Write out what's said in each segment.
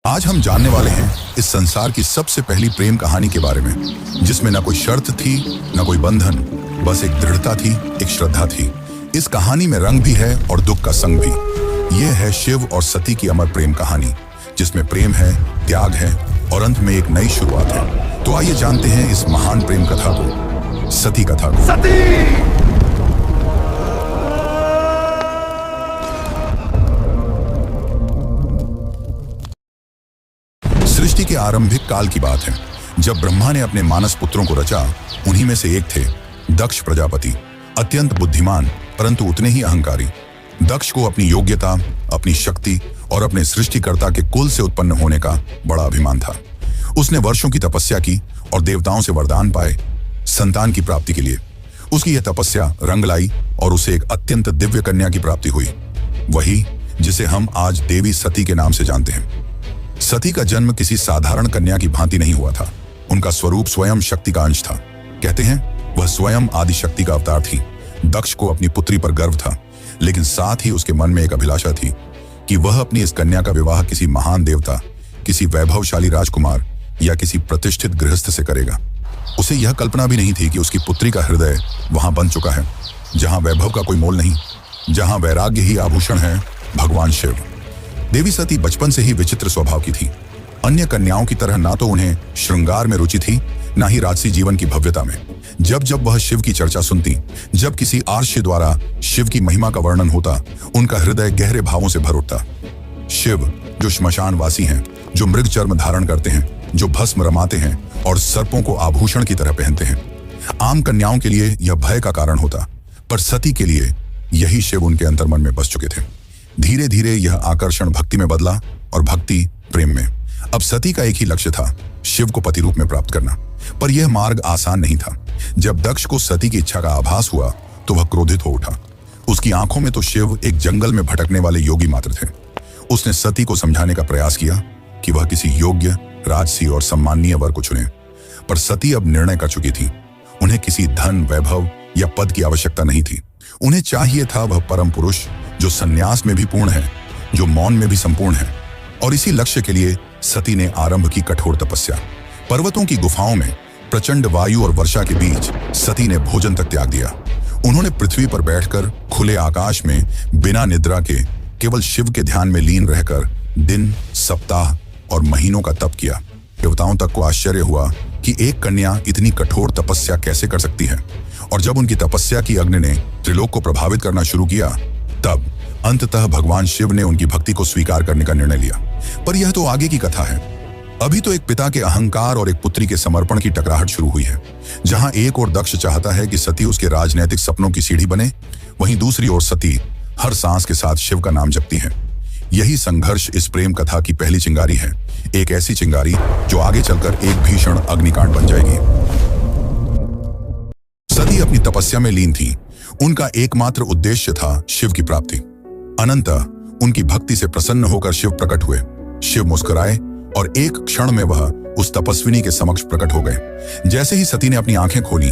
आज हम जानने वाले हैं इस संसार की सबसे पहली प्रेम कहानी के बारे में, जिसमें न कोई शर्त थी, न कोई बंधन, बस एक दृढ़ता थी, एक श्रद्धा थी। इस कहानी में रंग भी है और दुख का संग भी। यह है शिव और सती की अमर प्रेम कहानी, जिसमें प्रेम है, त्याग है और अंत में एक नई शुरुआत है। तो आइए जानते हैं इस महान प्रेम कथा को, सती कथा को। सती! सृष्टि के आरंभिक काल की बात है, जब ब्रह्मा ने अपने मानस पुत्रों को रचा। उन्हीं में से एक थे दक्ष प्रजापति, अत्यंत बुद्धिमान परंतु उतने ही अहंकारी। दक्ष को अपनी योग्यता, अपनी शक्ति और अपने सृष्टिकर्ता के कुल से उत्पन्न होने का बड़ा अभिमान था। उसने वर्षों की तपस्या की और देवताओं से वरदान पाए संतान की प्राप्ति के लिए। उसकी यह तपस्या रंग लाई और उसे एक अत्यंत दिव्य कन्या की प्राप्ति हुई, वही जिसे हम आज देवी सती के नाम से जानते हैं। सती का जन्म किसी साधारण कन्या की भांति नहीं हुआ था। उनका स्वरूप स्वयं शक्ति का अंश था। कहते हैं वह स्वयं आदि शक्ति का अवतार थी। दक्ष को अपनी पुत्री पर गर्व था, लेकिन साथ ही उसके मन में एक अभिलाषा थी कि वह अपनी इस कन्या का विवाह किसी महान देवता, किसी वैभवशाली राजकुमार या किसी प्रतिष्ठित गृहस्थ से करेगा। उसे यह कल्पना भी नहीं थी कि उसकी पुत्री का हृदय वहां बन चुका है, जहां वैभव का कोई मोल नहीं, जहां वैराग्य ही आभूषण है, भगवान शिव। देवी सती बचपन से ही विचित्र स्वभाव की थी। अन्य कन्याओं की तरह ना तो उन्हें श्रृंगार में रुचि थी, ना ही राजसी जीवन की भव्यता में। जब जब वह शिव की चर्चा सुनती, जब किसी आर्ष्य द्वारा शिव की महिमा का वर्णन होता, उनका हृदय गहरे भावों से भर उठता। शिव जो श्मशानवासी हैं, जो मृग चर्म धारण करते हैं, जो भस्म रमाते हैं और सर्पों को आभूषण की तरह पहनते हैं, आम कन्याओं के लिए यह भय का कारण होता, पर सती के लिए यही शिव उनके अंतर्मन में बस चुके थे। धीरे धीरे यह आकर्षण भक्ति में बदला और भक्ति प्रेम में। अब सती का एक ही लक्ष्य था, शिव को पति रूप में प्राप्त करना। पर यह मार्ग आसान नहीं था। जब दक्ष को सती की इच्छा का आभास हुआ तो वह क्रोधित हो उठा। उसकी आंखों में तो शिव एक जंगल में भटकने वाले योगी मात्र थे। उसने सती को समझाने का प्रयास किया कि वह किसी योग्य, राजसी और सम्माननीय वर को चुने, पर सती अब निर्णय कर चुकी थी। उन्हें किसी धन, वैभव या पद की आवश्यकता नहीं थी। उन्हें चाहिए था वह परम पुरुष जो संन्यास में भी पूर्ण है, जो मौन में भी संपूर्ण है। और इसी लक्ष्य के लिए सती ने आरंभ की कठोर तपस्या। पर्वतों की गुफाओं में प्रचंड वायु और वर्षा के बीच सती ने भोजन तक त्याग दिया। उन्होंने पृथ्वी पर बैठकर खुले आकाश में बिना निद्रा के केवल शिव के ध्यान में लीन रहकर दिन, सप्ताह और महीनों का तप किया। देवताओं तक को आश्चर्य हुआ कि एक कन्या इतनी कठोर तपस्या कैसे कर सकती है। और जब उनकी तपस्या की अग्नि ने त्रिलोक को प्रभावित करना शुरू किया, तब अंततः भगवान शिव ने उनकी भक्ति को स्वीकार करने का निर्णय लिया। पर यह तो आगे की कथा है। अभी तो एक पिता के अहंकार और एक पुत्री के समर्पण की टकराहट शुरू हुई है। जहां एक ओर दक्ष चाहता है कि सती उसके राजनैतिक सपनों की सीढ़ी बने, वहीं दूसरी ओर सती हर सांस के साथ शिव का नाम जपती है। यही संघर्ष इस प्रेम कथा की पहली चिंगारी है, एक ऐसी चिंगारी जो आगे चलकर एक भीषण अग्निकांड बन जाएगी। सती अपनी तपस्या में लीन थी। उनका एकमात्र उद्देश्य था शिव की प्राप्ति। अनंतः उनकी भक्ति से प्रसन्न होकर शिव प्रकट हुए। शिव मुस्कुराए और एक क्षण में वह उस तपस्विनी के समक्ष प्रकट हो गए। जैसे ही सती ने अपनी आंखें खोली,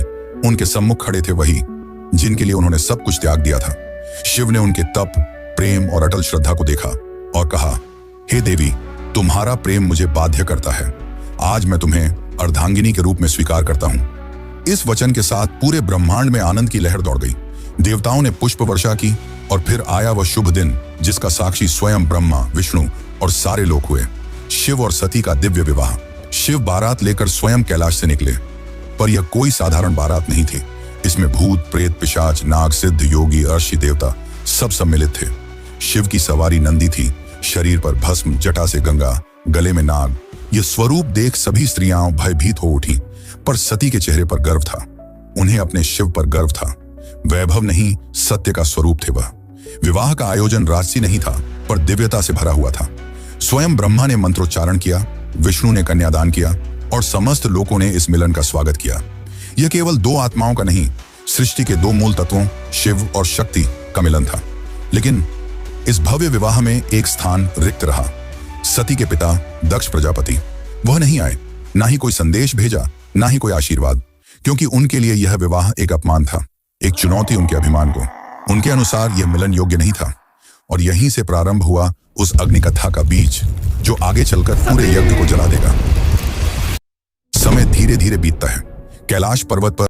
उनके सम्मुख खड़े थे वही जिनके लिए उन्होंने सब कुछ त्याग दिया था। शिव ने उनके तप, प्रेम और अटल श्रद्धा को देखा और कहा, हे देवी, तुम्हारा प्रेम मुझे बाध्य करता है। आज मैं तुम्हें अर्धांगिनी के रूप में स्वीकार करता हूं। इस वचन के साथ पूरे ब्रह्मांड में आनंद की लहर दौड़ गई। देवताओं ने पुष्प वर्षा की और फिर आया वह शुभ दिन जिसका साक्षी स्वयं ब्रह्मा, विष्णु और सारे लोग हुए। शिव और सती का दिव्य विवाह। शिव बारात लेकर स्वयं कैलाश से निकले, पर यह कोई साधारण बारात नहीं थी। इसमें भूत, प्रेत, पिशाच, नाग, सिद्ध, योगी, अर्षि, देवता सब सम्मिलित थे। शिव की सवारी नंदी थी, शरीर पर भस्म, जटा से गंगा, गले में नाग। यह स्वरूप देख सभी स्त्रियां भयभीत हो उठी, पर सती के चेहरे पर गर्व था। उन्हें अपने शिव पर गर्व था। वैभव नहीं, सत्य का स्वरूप थे वह। विवाह का आयोजन राजसी नहीं था, पर दिव्यता से भरा हुआ था। स्वयं ब्रह्मा ने मंत्रोच्चारण किया, विष्णु ने कन्यादान किया और समस्त लोगों ने इस मिलन का स्वागत किया। यह केवल दो आत्माओं का नहीं, सृष्टि के दो मूल तत्वों शिव और शक्ति का मिलन था। लेकिन इस भव्य विवाह में एक स्थान रिक्त रहा। सती के पिता दक्ष प्रजापति, वह नहीं आए। ना ही कोई संदेश भेजा, ना ही कोई आशीर्वाद, क्योंकि उनके लिए यह विवाह एक अपमान था, एक चुनौती उनके अभिमान को। उनके अनुसार यह मिलन योग्य नहीं था। और यहीं से प्रारंभ हुआ उस अग्निकथा का बीज जो आगे चलकर पूरे यज्ञ को जला देगा। समय धीरे धीरे बीतता है। कैलाश पर्वत पर